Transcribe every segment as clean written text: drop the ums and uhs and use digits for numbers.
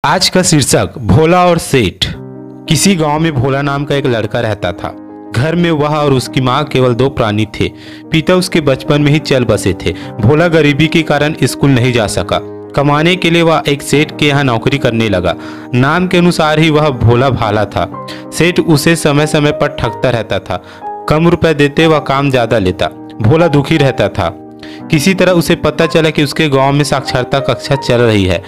आज का शीर्षक भोला और सेठ। किसी गांव में भोला नाम का एक लड़का रहता था। घर में वह और उसकी माँ केवल दो प्राणी थे। पिता उसके बचपन में ही चल बसे थे। भोला गरीबी के कारण स्कूल नहीं जा सका। कमाने के लिए वह एक सेठ के यहाँ नौकरी करने लगा। नाम के अनुसार ही वह भोला भाला था। सेठ उसे समय समय पर ठगता रहता था। कम रुपए देते वह काम ज्यादा लेता। भोला दुखी रहता था। किसी तरह उसे पता चला कि उसके गांव में साक्षरता कक्षा चल रही है।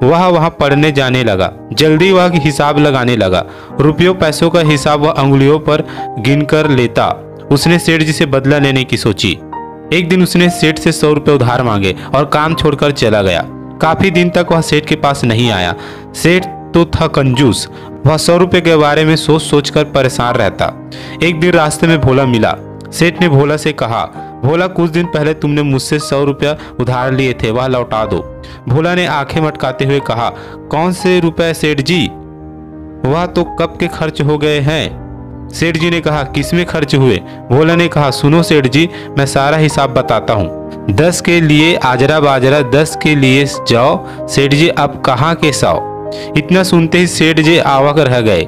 वह वहां पढ़ने जाने लगा। जल्दी वह हिसाब लगाने लगा। रुपयों पैसों का हिसाब वह अंगुलियों पर गिनकर लेता। उसने सेठ जी से बदला लेने की सोची। एक दिन उसने सेठ से 100 रुपये उधार मांगे और काम छोड़कर चला गया। काफी दिन तक वह सेठ के पास नहीं आया। सेठ तो था कंजूस। वह 100 रुपये के बारे में सोच सोच कर परेशान रहता। एक दिन रास्ते में भोला मिला। सेठ ने भोला से कहा, भोला कुछ दिन पहले तुमने मुझसे 100 रुपया उधार लिए थे, वह लौटा दो। भोला ने आंखें मटकाते हुए कहा, कौन से रुपए सेठ जी, वह तो कब के खर्च हो गए हैं। सेठ जी ने कहा, किसमें खर्च हुए। भोला ने कहा, सुनो सेठ जी, मैं सारा हिसाब बताता हूँ। 10 के लिए आजरा बाजरा, 10 के लिए जाओ। सेठ जी अब कहाँ के 100। इतना सुनते ही सेठ जी आवाक रह गए।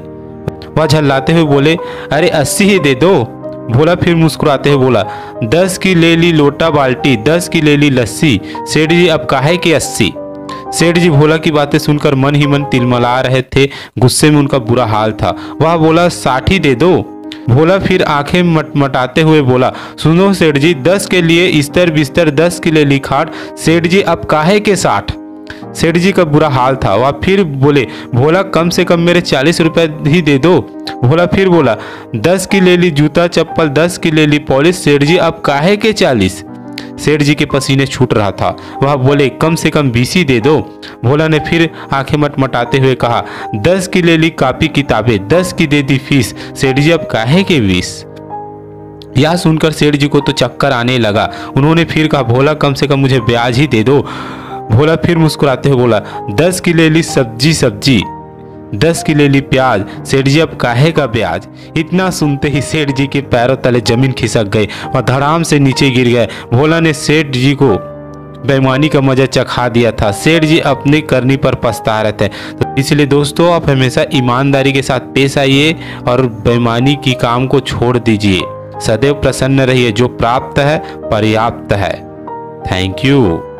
वह झल्लाते हुए बोले, अरे 80 ही दे दो। भोला फिर मुस्कुराते हुए बोला, 10 की ले ली लोटा बाल्टी, 10 की ले ली लस्सी। सेठ जी अब काहे की 80। सेठ जी भोला की बातें सुनकर मन ही मन तिलमिला रहे थे। गुस्से में उनका बुरा हाल था। वह बोला, 60 ही दे दो। भोला फिर आंखें मटमटाते हुए बोला, सुनो सेठ जी, 10 के लिए इस्तर बिस्तर, 10 की ले ली खाट। सेठ जी अब काहे के 60। सेठ जी का बुरा हाल था। वह फिर बोले, भोला कम से कम मेरे 40 रुपए ही दे दो। भोला फिर बोला, 10 की ले ली जूता चप्पल, 10 की ले ली पॉलिश। सेठ जी अब काहे के 40। सेठ जी के पसीने छूट रहा था। वह बोले, कम से कम 20 ही दे दो। भोला ने फिर आंखें मटमटाते हुए कहा, 10 की ले ली कापी किताबें, 10 की दे दी फीस। सेठ जी अब काहे के 20। यह सुनकर सेठ जी को तो चक्कर आने लगा। उन्होंने फिर कहा, भोला कम से कम मुझे ब्याज ही दे दो। भोला फिर मुस्कुराते हुए बोला, 10 की ले ली सब्जी, 10 की ले ली प्याज। सेठ जी अब काहे का ब्याज। इतना सुनते ही सेठ जी के पैरों तले जमीन खिसक गई। वह धड़ाम से नीचे गिर गए। भोला ने सेठ जी को बेईमानी का मजा चखा दिया था। सेठ जी अपनी करनी पर पछता रहे थे। तो इसलिए दोस्तों, आप हमेशा ईमानदारी के साथ पेश आइए और बेईमानी की काम को छोड़ दीजिए। सदैव प्रसन्न रहिए। जो प्राप्त है पर्याप्त है। Thank you.